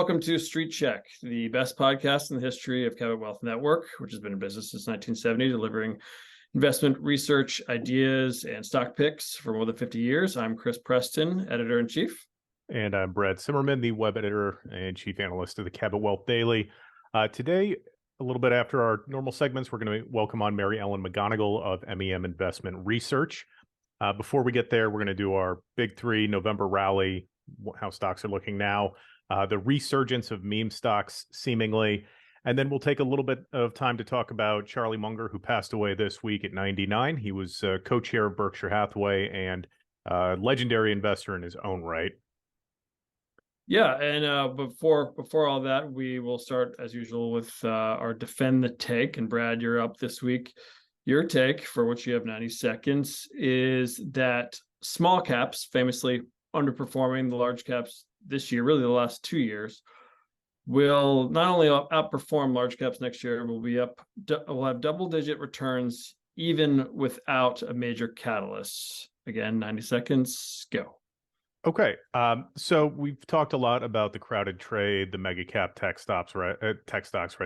welcome to Street Check, the best podcast in the history of Cabot Wealth Network, which has been in business since 1970, delivering investment research, ideas, and stock picks for more than 50 years. I'm Chris Preston, editor-in-chief. And I'm Brad Simmerman, the web editor and chief analyst of the Cabot Wealth Daily. Today, a little bit after our normal segments, we're going to welcome on Mary Ellen McGonagle of MEM Investment Research. Before we get there, we're going to do our Big Three November rally, how stocks are looking now, the resurgence of meme stocks, seemingly. And then we'll take a little bit of time to talk about Charlie Munger, who passed away this week at 99. He was co-chair of Berkshire Hathaway and legendary investor in his own right. Yeah, and before all that, we will start, as usual, with our Defend the Take. And Brad, you're up this week. Your take, for which you have 90 seconds, is that small caps, famously underperforming the large caps this year, really the last 2 years, will not only outperform large caps next year, will have double-digit returns even without a major catalyst. Again, 90 seconds, go. Okay, so we've talked a lot about the crowded trade, the mega cap tech stocks, right?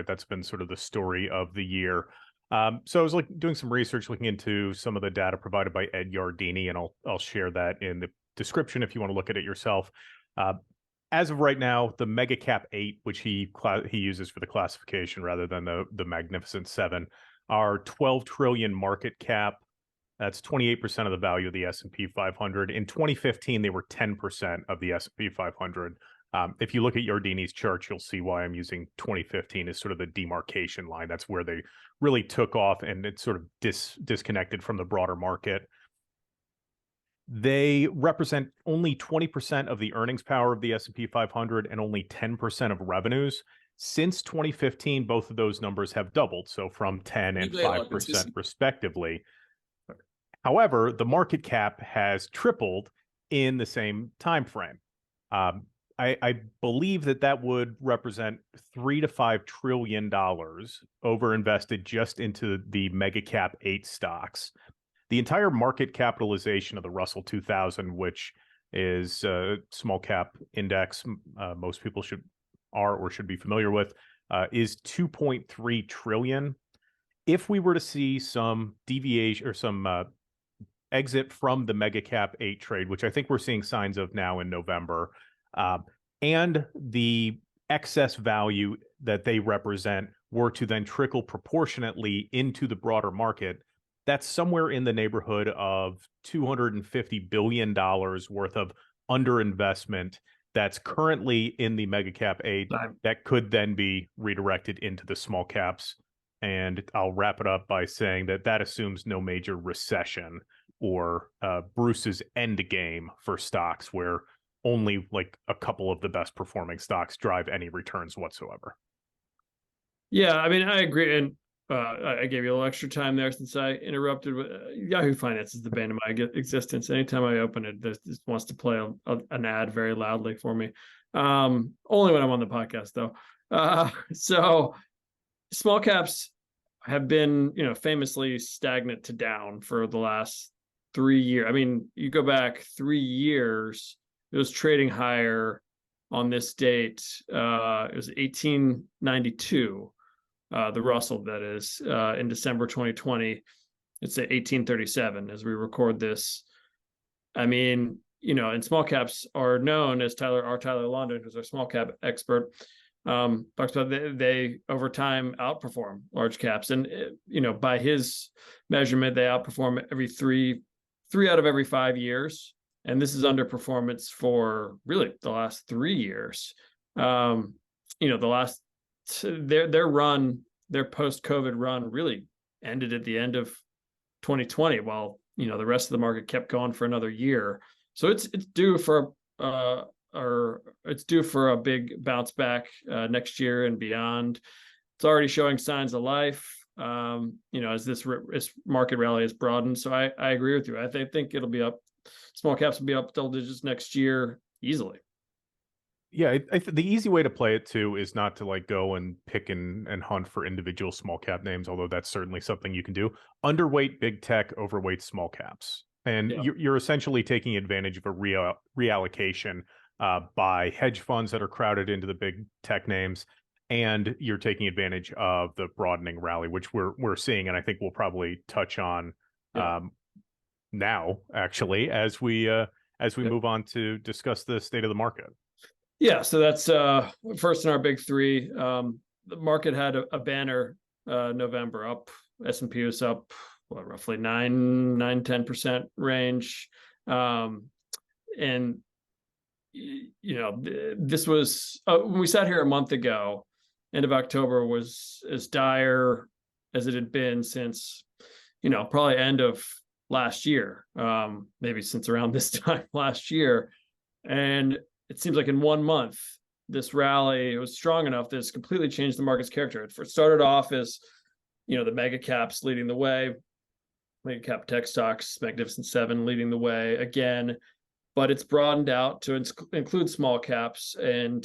That's been sort of the story of the year. So I was doing some research, looking into some of the data provided by Ed Yardeni, and I'll share that in the description if you want to look at it yourself. As of right now, the mega cap 8, which he uses for the classification rather than the Magnificent 7, are 12 trillion market cap. That's 28% of the value of the S&P 500. In 2015, they were 10% of the S&P 500. If you look at Yardeni's chart, you'll see why I'm using 2015 as sort of the demarcation line. That's where they really took off, and it's sort of disconnected from the broader market. They represent only 20% of the earnings power of the S&P 500 and only 10% of revenues. Since 2015, both of those numbers have doubled, so from 10 and 5% respectively. However, the market cap has tripled in the same time frame. I believe that would represent $3 to $5 trillion overinvested just into the mega cap 8 stocks. The entire market capitalization of the Russell 2000, which is a small cap index most people should be familiar with, is 2.3 trillion. If we were to see some deviation or some exit from the mega cap 8 trade, which I think we're seeing signs of now in November, and the excess value that they represent were to then trickle proportionately into the broader market, that's somewhere in the neighborhood of $250 billion worth of underinvestment that's currently in the mega cap 8 that could then be redirected into the small caps. And I'll wrap it up by saying that assumes no major recession or Bruce's end game for stocks, where only like a couple of the best performing stocks drive any returns whatsoever. Yeah, I mean, I agree. And I gave you a little extra time there since I interrupted. Yahoo Finance is the bane of my existence. Anytime I open it, it wants to play an ad very loudly for me. Only when I'm on the podcast, though. So small caps have been, famously stagnant to down for the last 3 years. I mean, you go back 3 years, it was trading higher on this date. It was 1892. The Russell, that is, in December 2020, it's at 1837 as we record this. I mean, and small caps are known as Tyler London, who's our small cap expert, talks about they over time outperform large caps. And, by his measurement, they outperform every three out of every 5 years. And this is underperformance for really the last 3 years. Their post-COVID run really ended at the end of 2020, while the rest of the market kept going for another year. So it's due for a big bounce back next year and beyond. It's already showing signs of life. As this market rally has broadened. So I agree with you. I think it'll be up. Small caps will be up double digits next year easily. Yeah, the easy way to play it too is not to go and pick and hunt for individual small cap names, although that's certainly something you can do. Underweight big tech, overweight small caps. And you're essentially taking advantage of a reallocation by hedge funds that are crowded into the big tech names, and you're taking advantage of the broadening rally, which we're seeing, and I think we'll probably touch on now, actually, as we move on to discuss the state of the market. Yeah, so that's first in our big three. The market had a banner November up. S&P was up roughly 10% range. And this was when we sat here a month ago, end of October was as dire as it had been since, probably end of last year, maybe since around this time last year. And it seems like in 1 month, this rally was strong enough that it's completely changed the market's character. It started off as, the mega caps leading the way, mega cap tech stocks, Magnificent Seven leading the way again, but it's broadened out to include small caps. And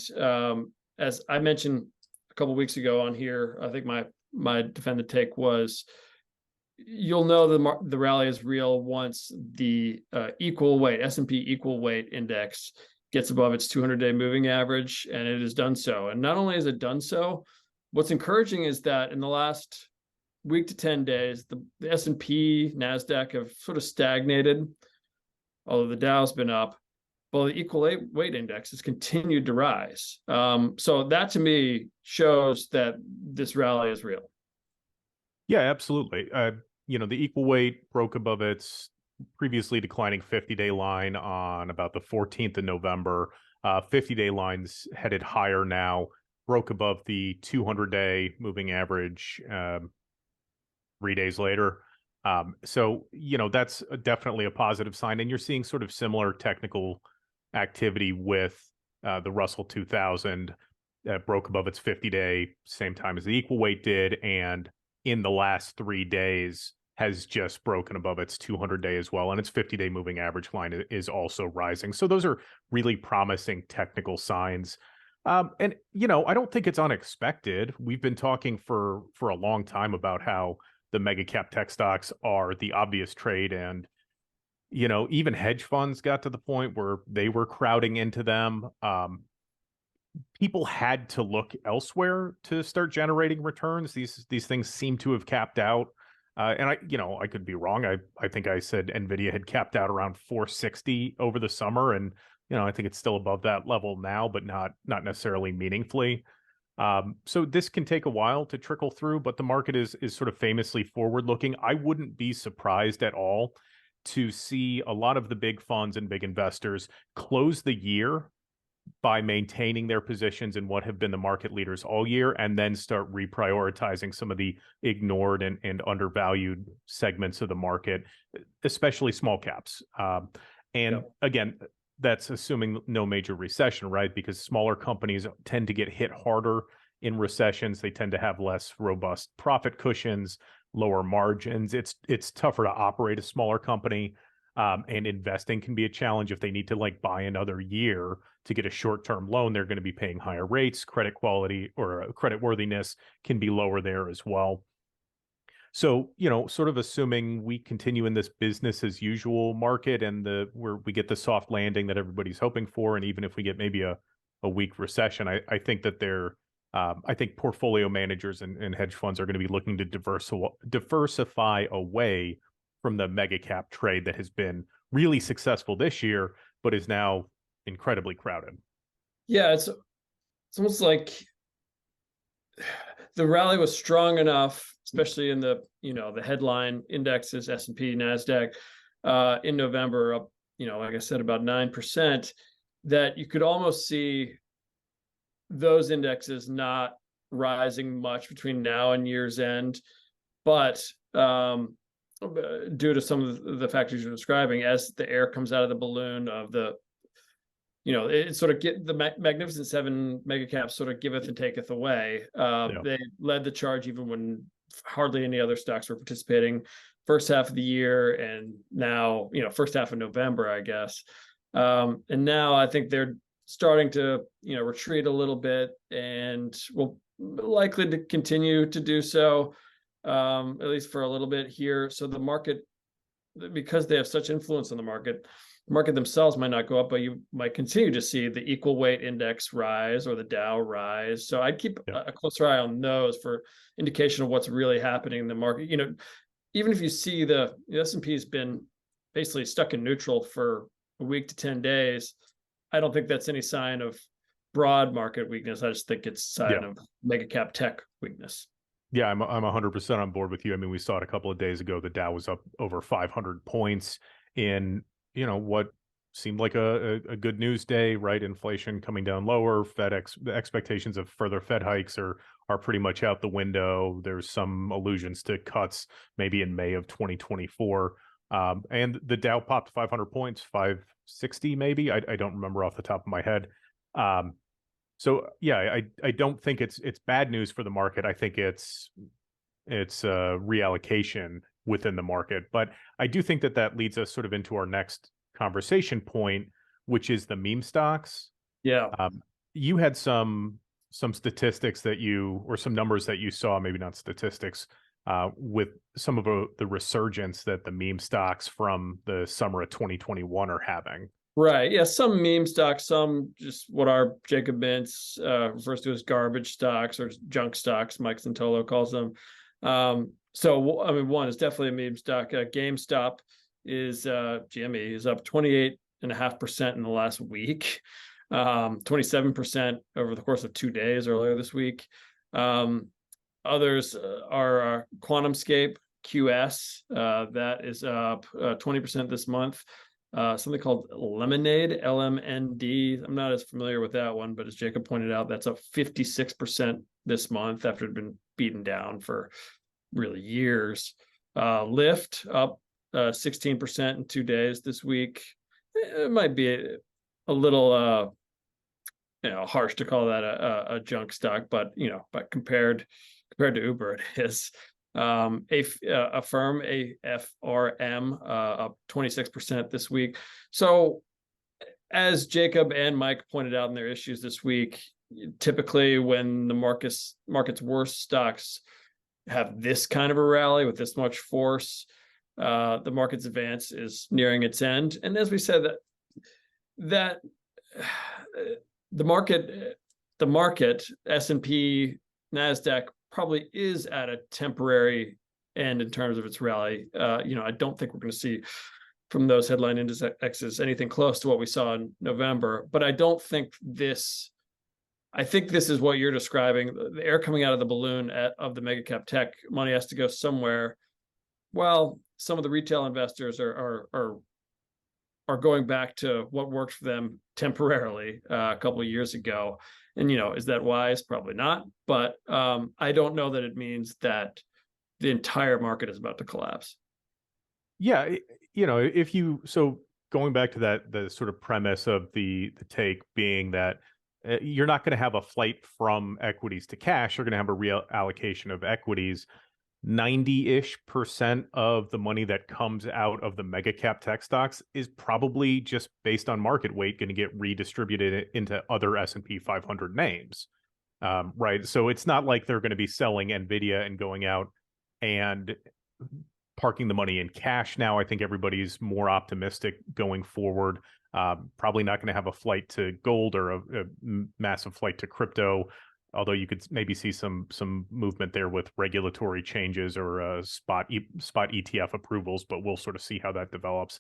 as I mentioned a couple of weeks ago on here, I think my defended take was, you'll know the rally is real once the equal weight S&P equal weight index gets above its 200-day moving average, and it has done so. And not only has it done so, what's encouraging is that in the last week to 10 days, the S&P, NASDAQ have sort of stagnated, although the Dow's been up. Well, the equal weight index has continued to rise. So that to me shows that this rally is real. Yeah, absolutely. The equal weight broke above its previously declining 50-day line on about the 14th of November. 50-day lines headed higher now, broke above the 200-day moving average 3 days later. So, that's definitely a positive sign. And you're seeing sort of similar technical activity with the Russell 2000 that broke above its 50-day, same time as the equal weight did. And in the last 3 days has just broken above its 200-day as well. And its 50-day moving average line is also rising. So those are really promising technical signs. And, I don't think it's unexpected. We've been talking for a long time about how the mega cap tech stocks are the obvious trade. And, even hedge funds got to the point where they were crowding into them. People had to look elsewhere to start generating returns. These things seem to have capped out. And I could be wrong. I think I said Nvidia had capped out around 460 over the summer, and I think it's still above that level now, but not necessarily meaningfully. So this can take a while to trickle through, but the market is sort of famously forward looking. I wouldn't be surprised at all to see a lot of the big funds and big investors close the year by maintaining their positions in what have been the market leaders all year, and then start reprioritizing some of the ignored and undervalued segments of the market, especially small caps. Again, that's assuming no major recession, right? Because smaller companies tend to get hit harder in recessions. They tend to have less robust profit cushions, lower margins. It's tougher to operate a smaller company. And investing can be a challenge if they need to buy another year to get a short-term loan. They're going to be paying higher rates. Credit quality or credit worthiness can be lower there as well. So, sort of assuming we continue in this business as usual market and where we get the soft landing that everybody's hoping for, and even if we get maybe a weak recession, I think that I think portfolio managers and hedge funds are going to be looking to diversify away from the mega cap trade that has been really successful this year, but is now incredibly crowded. Yeah, it's almost like the rally was strong enough, especially in the headline indexes, S&P, NASDAQ, in November up, like I said, about 9%, that you could almost see those indexes not rising much between now and year's end. But due to some of the factors you're describing, as the air comes out of the balloon of the, it sort of get the Magnificent Seven mega caps sort of giveth and taketh away. They led the charge even when hardly any other stocks were participating first half of the year, and now, first half of November, I guess. And now I think they're starting to, retreat a little bit, and will likely to continue to do so, at least for a little bit here. So the market, because they have such influence on the market, the market themselves might not go up, but you might continue to see the equal weight index rise or the Dow rise. So I'd keep a closer eye on those for indication of what's really happening in the market. Even if you see the S&P has been basically stuck in neutral for a week to 10 days, I don't think that's any sign of broad market weakness. I just think it's a sign of mega cap tech weakness. Yeah, I'm 100% on board with you. I mean, we saw it a couple of days ago. The Dow was up over 500 points in, what seemed like a good news day, right? Inflation coming down lower. The expectations of further Fed hikes are pretty much out the window. There's some allusions to cuts maybe in May of 2024. And the Dow popped 500 points, 560 maybe. I don't remember off the top of my head. So yeah, I don't think it's bad news for the market. I think it's a reallocation within the market. But I do think that leads us sort of into our next conversation point, which is the meme stocks. Yeah. You had some statistics or some numbers that you saw, maybe not statistics, with some of the resurgence that the meme stocks from the summer of 2021 are having. Right. Yeah. Some meme stocks, some just what our Jacob Mintz refers to as garbage stocks or junk stocks, Mike Santolo calls them. So, I mean, one is definitely a meme stock. GameStop GME is up 28.5% in the last week, 27% over the course of 2 days earlier this week. Others are QuantumScape, QS, that is up 20% this month. Something called Lemonade, LMND. I'm not as familiar with that one, but as Jacob pointed out, that's up 56% this month after it had been beaten down for really years. Lyft up 16% in 2 days this week. It might be a little harsh to call that a junk stock, but compared to Uber, it is. Affirm, AFRM, up 26% this week. So as Jacob and Mike pointed out in their issues this week, typically when the market's worst stocks have this kind of a rally with this much force, the market's advance is nearing its end. And as we said, that the market, S&P, NASDAQ, probably is at a temporary end in terms of its rally. I don't think we're going to see from those headline indexes anything close to what we saw in November. But I don't think I think this is what you're describing. The air coming out of the balloon of the mega cap tech money has to go somewhere. Well, some of the retail investors are going back to what worked for them temporarily a couple of years ago. And, is that wise? Probably not. But I don't know that it means that the entire market is about to collapse. Yeah. So going back to that, the sort of premise of the take being that you're not going to have a flight from equities to cash. You're going to have a real allocation of equities. 90-ish% of the money that comes out of the mega cap tech stocks is probably just based on market weight going to get redistributed into other S&P 500 names, right? So it's not like they're going to be selling NVIDIA and going out and parking the money in cash now. I think everybody's more optimistic going forward. Probably not going to have a flight to gold or a massive flight to crypto. Although you could maybe see some movement there with regulatory changes or spot ETF approvals, but we'll sort of see how that develops.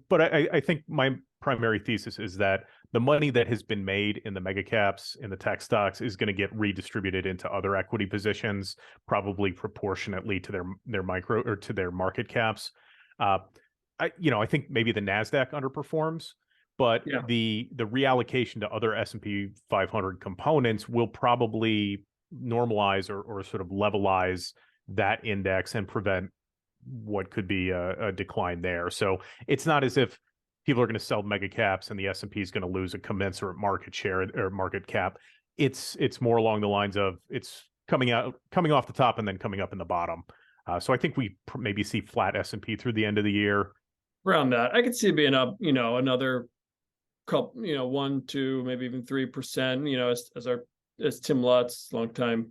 But I think my primary thesis is that the money that has been made in the mega caps, in the tech stocks, is going to get redistributed into other equity positions, probably proportionately to their micro or to their market caps. I think maybe the NASDAQ underperforms. But the reallocation to other S&P 500 components will probably normalize or sort of levelize that index and prevent what could be a decline there. So it's not as if people are going to sell mega caps and the S&P is going to lose a commensurate market share or market cap. It's more along the lines of it's coming off the top and then coming up in the bottom. So I think we maybe see flat S&P through the end of the year. Around that, I could see it being up, another couple, 1, 2, maybe even 3%, as Tim Lutz, longtime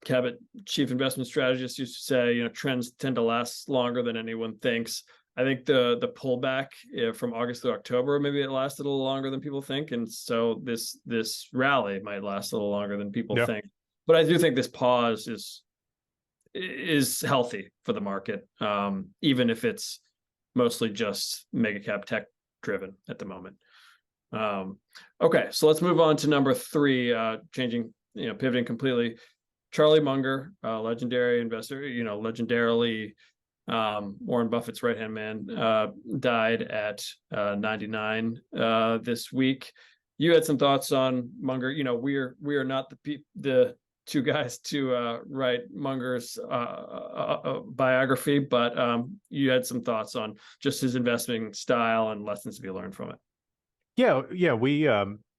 Cabot chief investment strategist, used to say, trends tend to last longer than anyone thinks. I think the pullback from August to October, maybe it lasted a little longer than people think, and so this rally might last a little longer than people Yeah. think. But I do think this pause is healthy for the market, even if it's mostly just mega cap tech driven at the moment. Okay, so let's move on to number 3, pivoting completely. Charlie Munger, legendary investor, legendarily Warren Buffett's right-hand man, died at 99 this week. You had some thoughts on Munger. We are not the two guys to write Munger's biography, but you had some thoughts on just his investing style and lessons to be learned from it. Yeah. We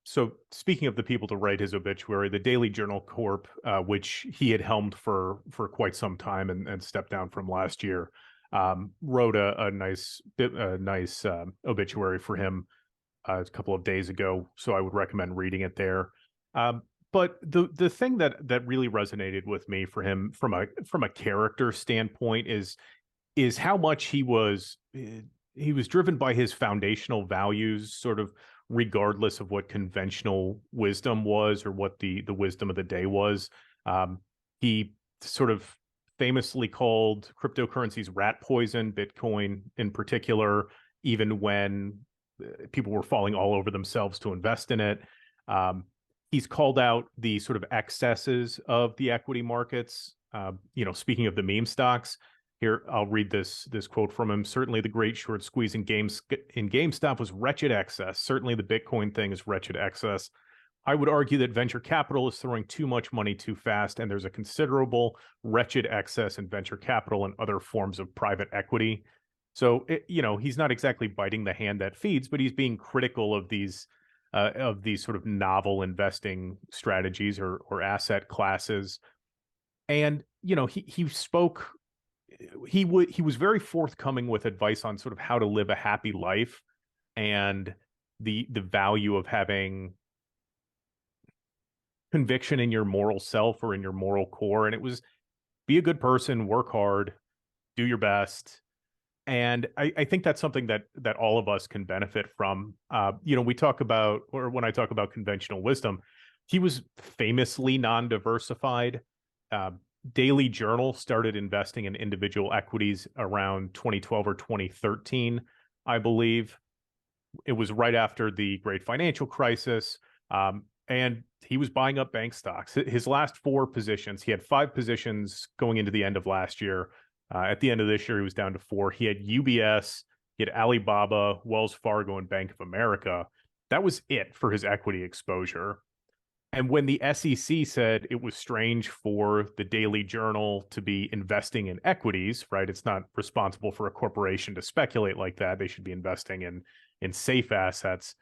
so speaking of the people to write his obituary, the Daily Journal Corp, which he had helmed for quite some time and stepped down from last year, wrote a nice obituary for him a couple of days ago. So I would recommend reading it there. But the thing that really resonated with me for him from a character standpoint is how much he was driven by his foundational values, sort of regardless of what conventional wisdom was or what the wisdom of the day was. He sort of famously called cryptocurrencies rat poison, Bitcoin in particular, even when people were falling all over themselves to invest in it. He's called out the sort of excesses of the equity markets. Speaking of the meme stocks, here I'll read this quote from him. Certainly, the great short squeeze in GameStop was wretched excess. Certainly, the Bitcoin thing is wretched excess. I would argue that venture capital is throwing too much money too fast, and there's a considerable wretched excess in venture capital and other forms of private equity. So, he's not exactly biting the hand that feeds, but he's being critical of these sort of novel investing strategies or asset classes. And he spoke. He was very forthcoming with advice on sort of how to live a happy life and the value of having conviction in your moral self or in your moral core. And it was, be a good person, work hard, do your best. And I think that's something that all of us can benefit from. We talk about, or when I talk about conventional wisdom, he was famously non-diversified. Daily Journal started investing in individual equities around 2012 or 2013, I believe. It was right after the great financial crisis. And he was buying up bank stocks. His last 4 positions, he had 5 positions going into the end of last year. At the end of this year, he was down to 4. He had UBS, he had Alibaba, Wells Fargo, and Bank of America. That was it for his equity exposure. And when the SEC said it was strange for the Daily Journal to be investing in equities, right? It's not responsible for a corporation to speculate like that. They should be investing in safe assets.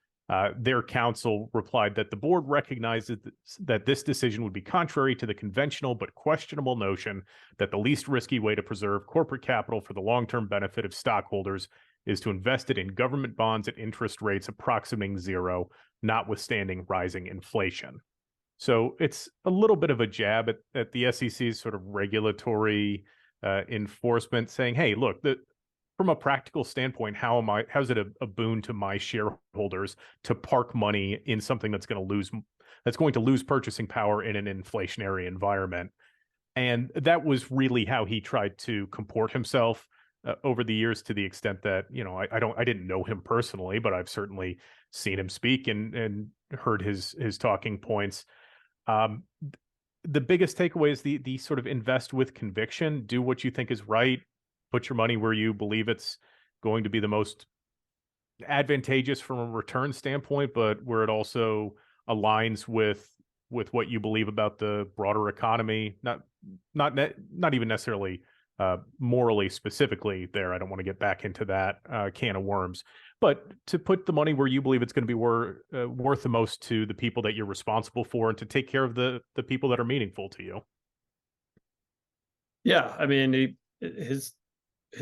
Their counsel replied that the board recognizes that this decision would be contrary to the conventional but questionable notion that the least risky way to preserve corporate capital for the long-term benefit of stockholders is to invest it in government bonds at interest rates approximating 0, notwithstanding rising inflation. So it's a little bit of a jab at the SEC's sort of regulatory enforcement, saying, "Hey, look, from a practical standpoint, how's it a boon to my shareholders to park money in something that's going to lose purchasing power in an inflationary environment?" And that was really how he tried to comport himself over the years, to the extent that I didn't know him personally, but I've certainly seen him speak and heard his talking points. The biggest takeaway is the sort of invest with conviction, do what you think is right, put your money where you believe it's going to be the most advantageous from a return standpoint, but where it also aligns with what you believe about the broader economy, not even necessarily morally specifically there. I don't want to get back into that can of worms, but to put the money where you believe it's going to be worth the most to the people that you're responsible for, and to take care of the people that are meaningful to you. Yeah, I mean, his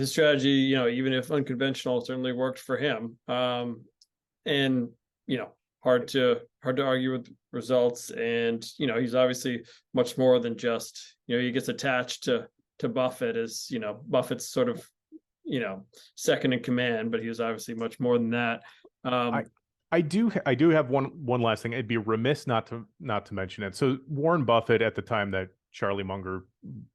strategy, even if unconventional, certainly worked for him. And hard to argue with results. And he's obviously much more than just he gets attached to Buffett, as Buffett's sort of second in command, but he was obviously much more than that. I do have one last thing. I'd be remiss not to mention it. So Warren Buffett, at the time that Charlie Munger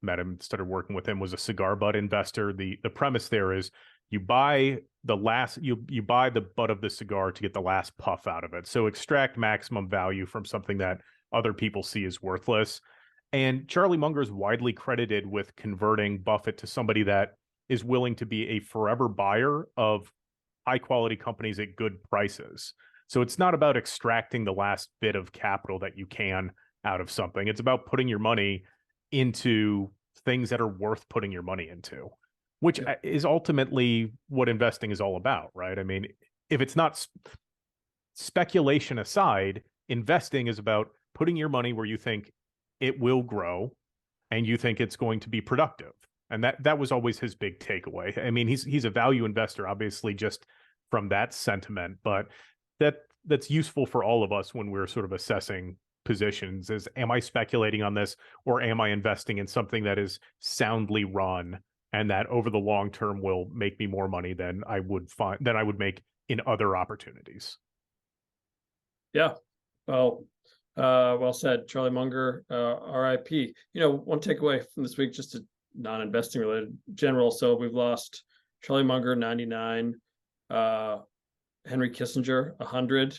met him, started working with him, was a cigar butt investor. The premise there is you buy the butt of the cigar to get the last puff out of it. So extract maximum value from something that other people see as worthless. And Charlie Munger is widely credited with converting Buffett to somebody that is willing to be a forever buyer of high quality companies at good prices. So it's not about extracting the last bit of capital that you can out of something. It's about putting your money into things that are worth putting your money into, which is ultimately what investing is all about, right? I mean, if it's not speculation aside, investing is about putting your money where you think it will grow and you think it's going to be productive. And that was always his big takeaway. I mean, he's a value investor, obviously, just from that sentiment, but that's useful for all of us when we're sort of assessing positions is, am I speculating on this, or am I investing in something that is soundly run and that over the long term will make me more money than I would make in other opportunities? Yeah. Well said, Charlie Munger, RIP. One takeaway from this week, just a non-investing related general. So we've lost Charlie Munger, 99, Henry Kissinger, 100,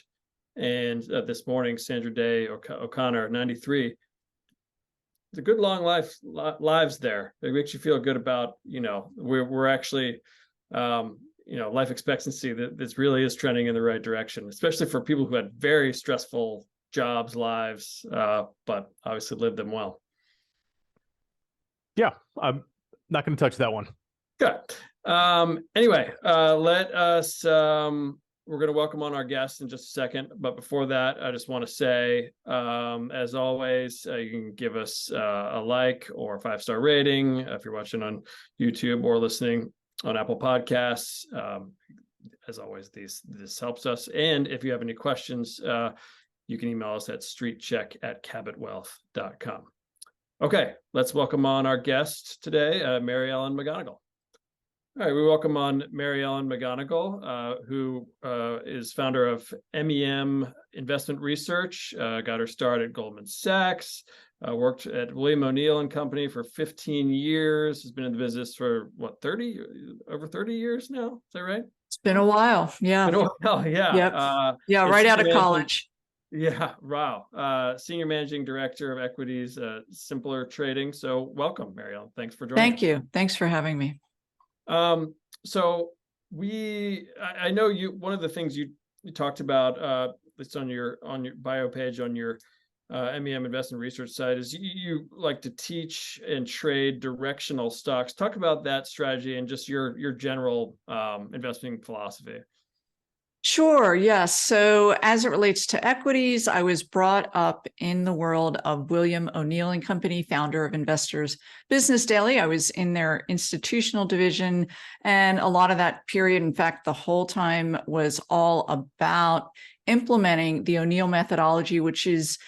and this morning, Sandra Day O'Connor, 93. It's a good long lives there. It makes you feel good about, we're actually, life expectancy that this really is trending in the right direction, especially for people who had very stressful jobs, lives, but obviously lived them well. Yeah, I'm not going to touch that one. Good. Anyway, we're going to welcome on our guests in just a second. But before that, I just want to say, as always, you can give us a like or a 5-star rating if you're watching on YouTube or listening on Apple Podcasts. As always, this helps us. And if you have any questions, you can email us at streetcheck@cabotwealth.com. Okay, let's welcome on our guest today, Mary Ellen McGonagal. All right, we welcome on Mary Ellen McGonagal, who is founder of MEM Investment Research, got her start at Goldman Sachs, worked at William O'Neill and Company for 15 years, has been in the business for, over 30 years now? Is that right? It's been a while, yeah. Been a while, yeah. Yep. Right out of college. Yeah, wow. Senior Managing Director of Equities, Simpler Trading. So welcome, Mary Ellen. Thanks for joining. Thank you. Thanks for having me. So I know one of the things you talked about, it's on your bio page on your MEM Investment Research site, is you like to teach and trade directional stocks. Talk about that strategy and just your general investing philosophy. Sure, yes. So as it relates to equities, I was brought up in the world of William O'Neill and Company, founder of Investors Business Daily. I was in their institutional division, and a lot of that period, in fact, the whole time was all about implementing the O'Neill methodology, which is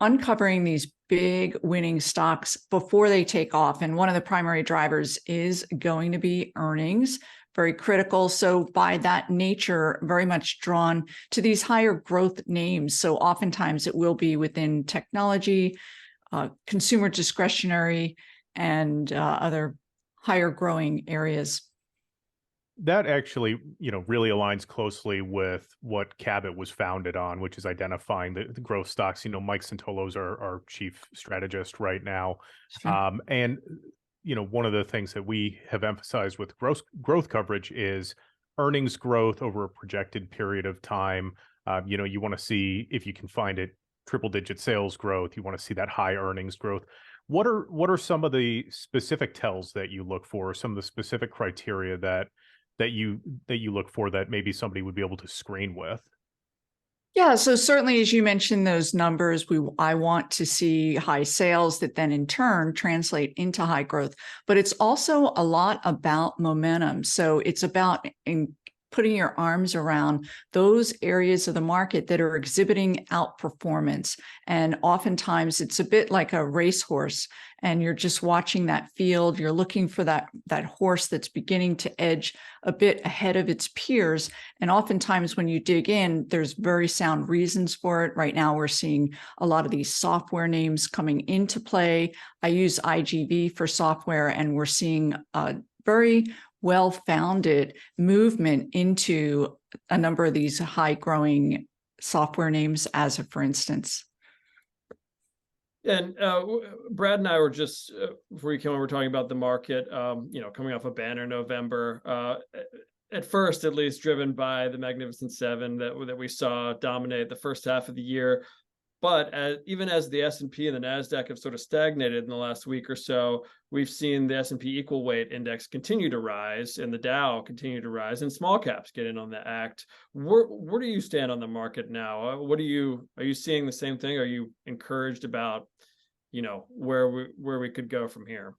uncovering these big winning stocks before they take off. And one of the primary drivers is going to be earnings. Very critical. So by that nature, very much drawn to these higher growth names. So oftentimes it will be within technology, consumer discretionary, and other higher growing areas. That actually, really aligns closely with what Cabot was founded on, which is identifying the growth stocks. Mike Santolo's our chief strategist right now. Sure. And one of the things that we have emphasized with growth coverage is earnings growth over a projected period of time. You want to see, if you can find it, triple-digit sales growth. You want to see that high earnings growth. What are some of the specific tells that you look for, some of the specific criteria that you look for that maybe somebody would be able to screen with? Yeah, so certainly, as you mentioned, those numbers, I want to see high sales that then in turn translate into high growth. But it's also a lot about momentum. So it's about putting your arms around those areas of the market that are exhibiting outperformance. And oftentimes it's a bit like a racehorse, and you're just watching that field. You're looking for that horse that's beginning to edge a bit ahead of its peers. And oftentimes when you dig in, there's very sound reasons for it. Right now, we're seeing a lot of these software names coming into play. I use IGV for software, and we're seeing a very well-founded movement into a number of these high-growing software names, as for instance. And Brad and I were just before you came on, we were talking about the market, coming off a banner November. At first, at least, driven by the Magnificent Seven that we saw dominate the first half of the year. But even as the S&P and the NASDAQ have sort of stagnated in the last week or so, we've seen the S&P equal weight index continue to rise and the Dow continue to rise, and small caps get in on the act. Where do you stand on the market now? Are you seeing the same thing? Are you encouraged about, where we could go from here?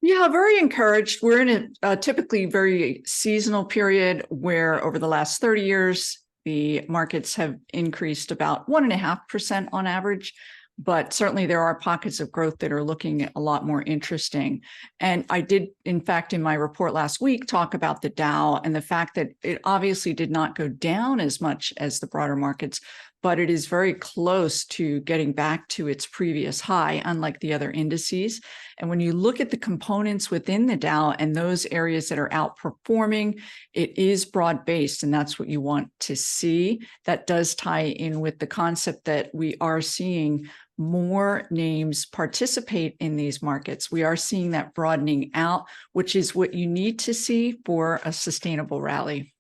Yeah, very encouraged. We're in a typically very seasonal period where over the last 30 years, the markets have increased about 1.5% on average, but certainly there are pockets of growth that are looking a lot more interesting. And I did, in fact, in my report last week, talk about the Dow and the fact that it obviously did not go down as much as the broader markets, but it is very close to getting back to its previous high, unlike the other indices. And when you look at the components within the Dow and those areas that are outperforming, it is broad-based, and that's what you want to see. That does tie in with the concept that we are seeing more names participate in these markets. We are seeing that broadening out, which is what you need to see for a sustainable rally.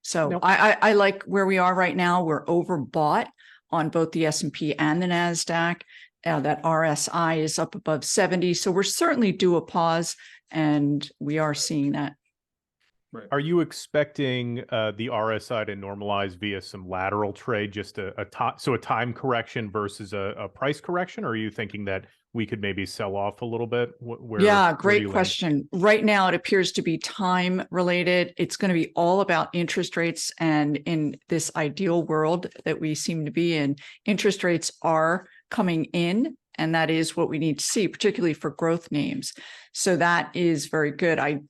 So I like where we are right now. We're overbought on both the S&P and the NASDAQ. That RSI is up above 70. So we're certainly due a pause, and we are seeing that. Right. Are you expecting the RSI to normalize via some lateral trade, just a time correction versus a price correction? Or are you thinking that we could maybe sell off a little bit? Great question. Right now, it appears to be time related. It's going to be all about interest rates. And in this ideal world that we seem to be in, interest rates are coming in. And that is what we need to see, particularly for growth names. So that is very good. I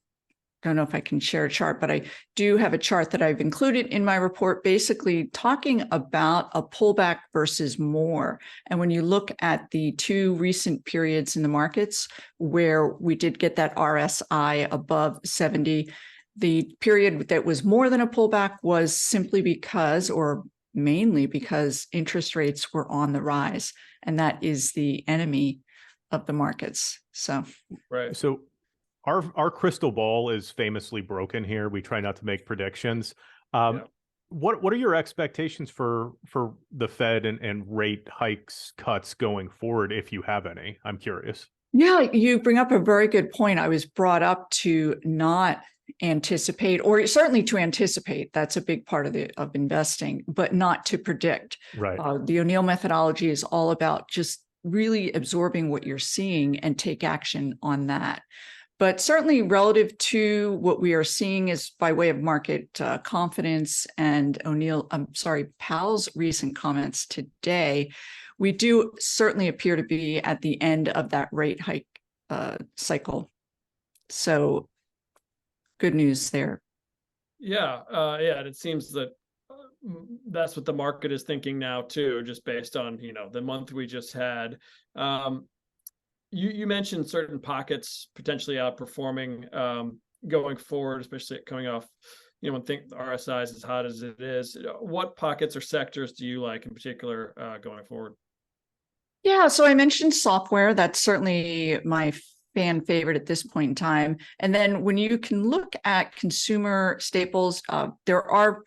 don't know if I can share a chart, but I do have a chart that I've included in my report, basically talking about a pullback versus more. And when you look at the two recent periods in the markets where we did get that RSI above 70, the period that was more than a pullback was simply because, or mainly because, interest rates were on the rise. And that is the enemy of the markets. So, right. So our crystal ball is famously broken here. We try not to make predictions. What are your expectations for the Fed and rate hikes, cuts going forward, if you have any? I'm curious. Yeah, you bring up a very good point. I was brought up to not anticipate, or certainly to anticipate. That's a big part of investing, but not to predict. Right. The O'Neill methodology is all about just really absorbing what you're seeing and take action on that. But certainly relative to what we are seeing is by way of market confidence and Powell's recent comments today, we do certainly appear to be at the end of that rate hike cycle. So good news there. Yeah. And it seems that that's what the market is thinking now too, just based on, the month we just had. You mentioned certain pockets potentially outperforming going forward, especially coming off, when the RSI is as hot as it is. What pockets or sectors do you like in particular going forward? Yeah, so I mentioned software. That's certainly my fan favorite at this point in time. And then when you can look at consumer staples, there are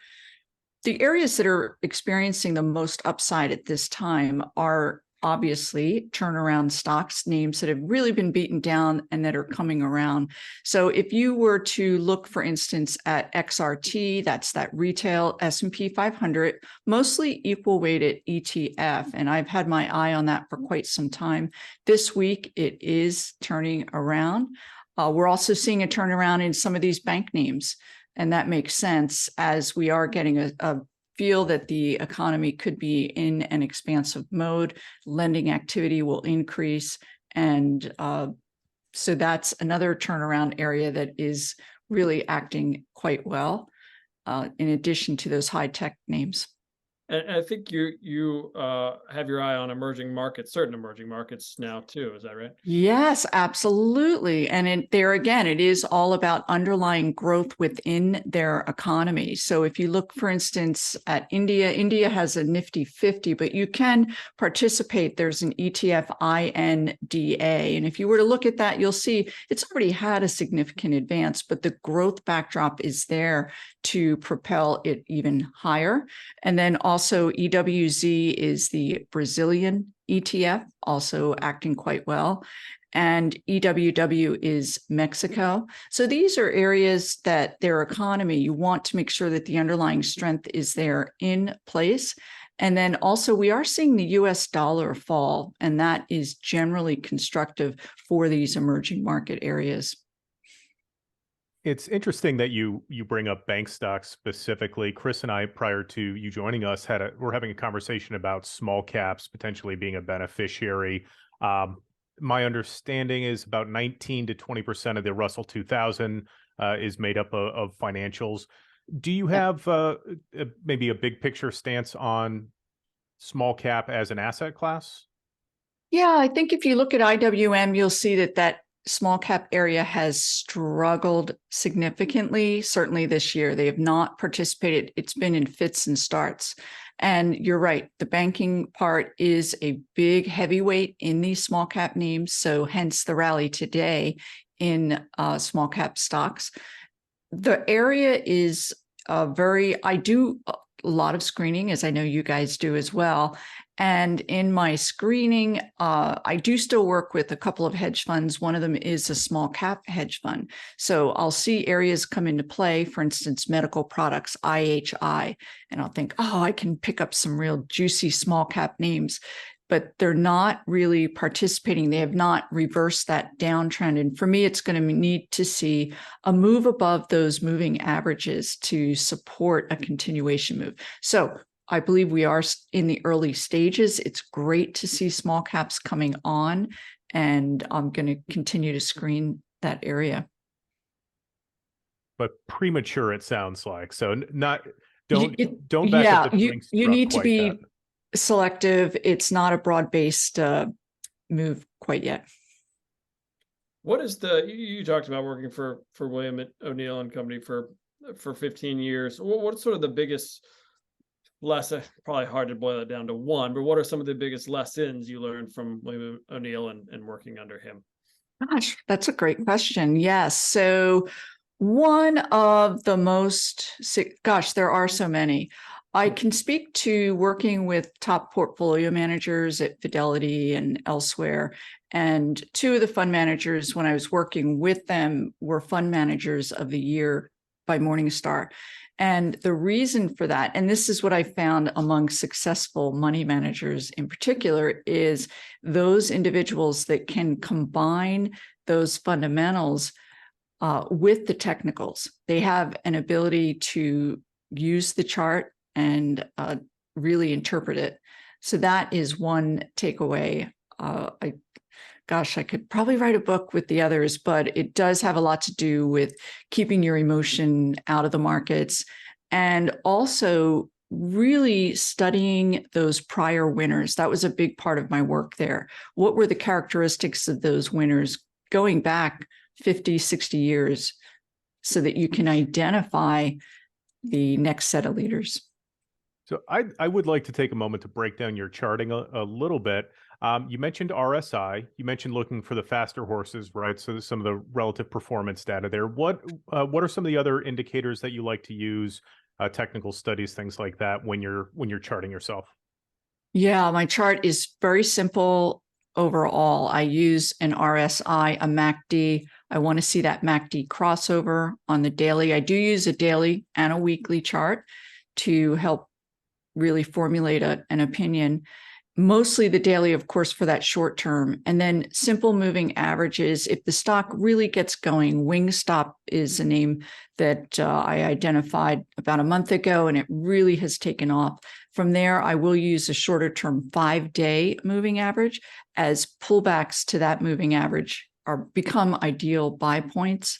the areas that are experiencing the most upside at this time are obviously turnaround stocks, names that have really been beaten down and that are coming around. So if you were to look, for instance, at XRT, that's that retail S&P 500, mostly equal weighted ETF. And I've had my eye on that for quite some time. This week, it is turning around. We're also seeing a turnaround in some of these bank names. And that makes sense as we are getting a feel that the economy could be in an expansive mode. Lending activity will increase. And so that's another turnaround area that is really acting quite well, in addition to those high tech names. And I think you have your eye on emerging markets, certain emerging markets now too. Is that right? Yes, absolutely. And there again, it is all about underlying growth within their economy. So if you look, for instance, at India, India has a Nifty 50, but you can participate. There's an ETF INDA. And if you were to look at that, you'll see it's already had a significant advance, but the growth backdrop is there to propel it even higher. And then also EWZ is the Brazilian ETF, also acting quite well. And EWW is Mexico. So these are areas that their economy, you want to make sure that the underlying strength is there in place. And then also we are seeing the US dollar fall, and that is generally constructive for these emerging market areas. It's interesting that you bring up bank stocks specifically. Chris and I, prior to you joining us, we're having a conversation about small caps potentially being a beneficiary. My understanding is about 19 to 20% of the Russell 2000 is made up of financials. Do you have maybe a big picture stance on small cap as an asset class? Yeah, I think if you look at IWM, you'll see that small cap area has struggled significantly. Certainly this year, they have not participated. It's been in fits and starts. And you're right, the banking part is a big heavyweight in these small cap names. So hence the rally today in small cap stocks. The area is I do a lot of screening, as I know you guys do as well. And in my screening, I do still work with a couple of hedge funds. One of them is a small cap hedge fund. So I'll see areas come into play, for instance, medical products, IHI, and I'll think, oh, I can pick up some real juicy small cap names, but they're not really participating. They have not reversed that downtrend. And for me, it's going to need to see a move above those moving averages to support a continuation move. So I believe we are in the early stages. It's great to see small caps coming on, and I'm going to continue to screen that area. But premature, it sounds like. So don't back yeah, up the you need to be selective. It's not a broad-based move quite yet. What is you talked about working for William O'Neill and Company for 15 years. What's sort of the biggest lesson? Probably hard to boil it down to one, but what are some of the biggest lessons you learned from William O'Neill and working under him? Gosh, that's a great question. Yes. So one of the there are so many. I can speak to working with top portfolio managers at Fidelity and elsewhere. And two of the fund managers, when I was working with them, were Fund Managers of the Year by Morningstar. And the reason for that, and this is what I found among successful money managers in particular, is those individuals that can combine those fundamentals with the technicals. They have an ability to use the chart and really interpret it. So that is one takeaway. I could probably write a book with the others, but it does have a lot to do with keeping your emotion out of the markets and also really studying those prior winners. That was a big part of my work there. What were the characteristics of those winners going back 50, 60 years so that you can identify the next set of leaders? So I would like to take a moment to break down your charting a little bit. You mentioned RSI. You mentioned looking for the faster horses, right? So some of the relative performance data there. What are some of the other indicators that you like to use, technical studies, things like that, when you're charting yourself? Yeah, my chart is very simple overall. I use an RSI, a MACD. I want to see that MACD crossover on the daily. I do use a daily and a weekly chart to help really formulate an opinion. mostly the daily, of course, for that short term, and then simple moving averages. If the stock really gets going, Wingstop is a name that I identified about a month ago, and it really has taken off. From there, I will use a shorter term 5-day moving average, as pullbacks to that moving average become ideal buy points.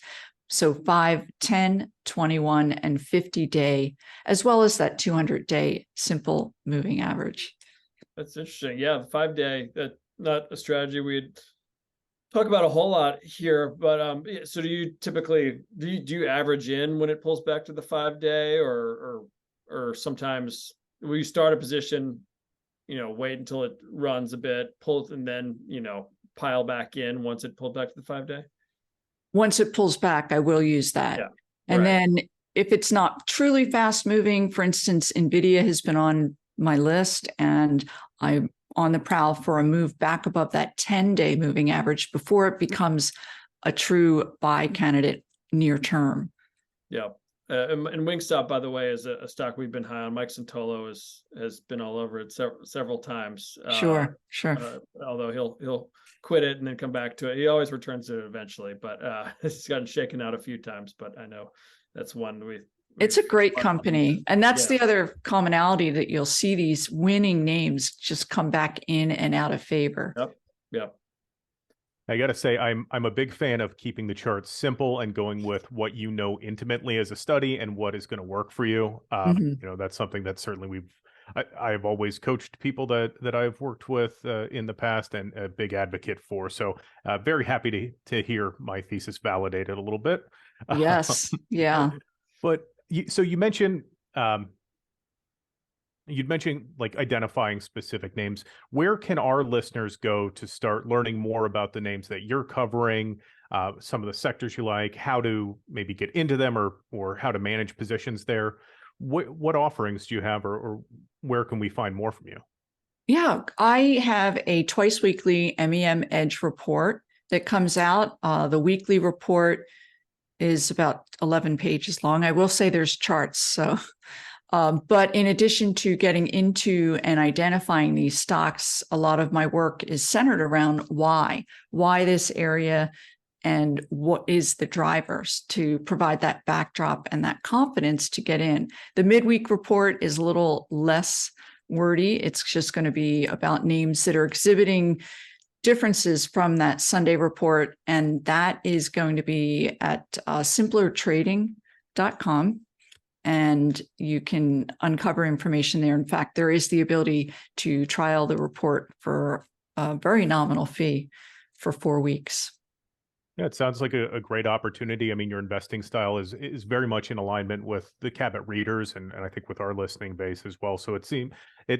So 5, 10, 21, and 50-day, as well as that 200-day simple moving average. That's interesting. Yeah, the 5-day, that's not a strategy we'd talk about a whole lot here, but so do you typically do you average in when it pulls back to the 5-day, or sometimes will you start a position, wait until it runs a bit, pull, and then pile back in once it pulled back to the 5-day? Once it pulls back, I will use that. Yeah. And right. then if it's not truly fast moving, for instance, NVIDIA has been on my list, and I'm on the prowl for a move back above that 10-day moving average before it becomes a true buy candidate near term. Yeah. And Wingstop, by the way, is a stock we've been high on. Mike Santolo has been all over it several times. Sure. Although he'll quit it and then come back to it. He always returns to it eventually, but he's gotten shaken out a few times. But I know that's one it's a great company. And that's the other commonality, that you'll see these winning names just come back in and out of favor. Yep. I got to say, I'm a big fan of keeping the charts simple and going with what you know intimately as a study and what is going to work for you. That's something that certainly I've always coached people that I've worked with in the past, and a big advocate for. So very happy to hear my thesis validated a little bit. Yes. Yeah. But you mentioned you'd mentioned like identifying specific names. Where can our listeners go to start learning more about the names that you're covering, some of the sectors you like, how to maybe get into them, or how to manage positions there? What offerings do you have, or where can we find more from you? Yeah, I have a twice weekly MEM Edge report that comes out. The weekly report is about 11 pages long. I will say there's charts. So, but in addition to getting into and identifying these stocks, a lot of my work is centered around why this area, and what is the drivers to provide that backdrop and that confidence to get in. The midweek report is a little less wordy. It's just going to be about names that are exhibiting differences from that Sunday report. And that is going to be at simplertrading.com. And you can uncover information there. In fact, there is the ability to trial the report for a very nominal fee for 4 weeks. Yeah, it sounds like a great opportunity. I mean, your investing style is very much in alignment with the Cabot readers, and I think with our listening base as well. So it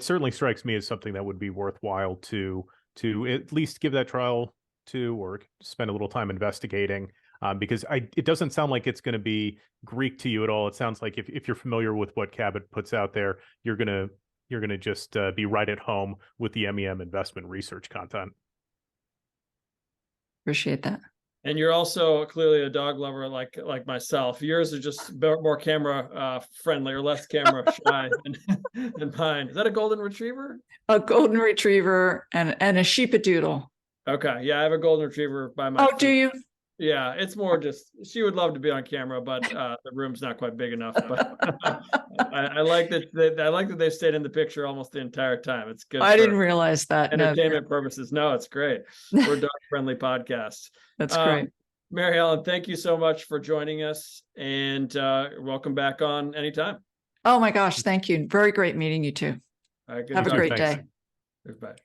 certainly strikes me as something that would be worthwhile to at least give that trial to, or spend a little time investigating, because it doesn't sound like it's going to be Greek to you at all. It sounds like if you're familiar with what Cabot puts out there, you're gonna just be right at home with the MEM investment research content. Appreciate that. And you're also clearly a dog lover like myself. Yours are just more camera friendly, or less camera shy than mine. Is that a golden retriever? A golden retriever and a sheepadoodle. Okay. Yeah, I have a golden retriever by my do you? Yeah, it's more just, she would love to be on camera, but the room's not quite big enough. But I like that. I like that they stayed in the picture almost the entire time. It's good. I didn't realize that. Entertainment purposes. No, it's great. We're a dog-friendly podcast. That's great. Mary Ellen, thank you so much for joining us, and welcome back on anytime. Oh my gosh, thank you. Very great meeting you too. All right, good Have a great day. Bye.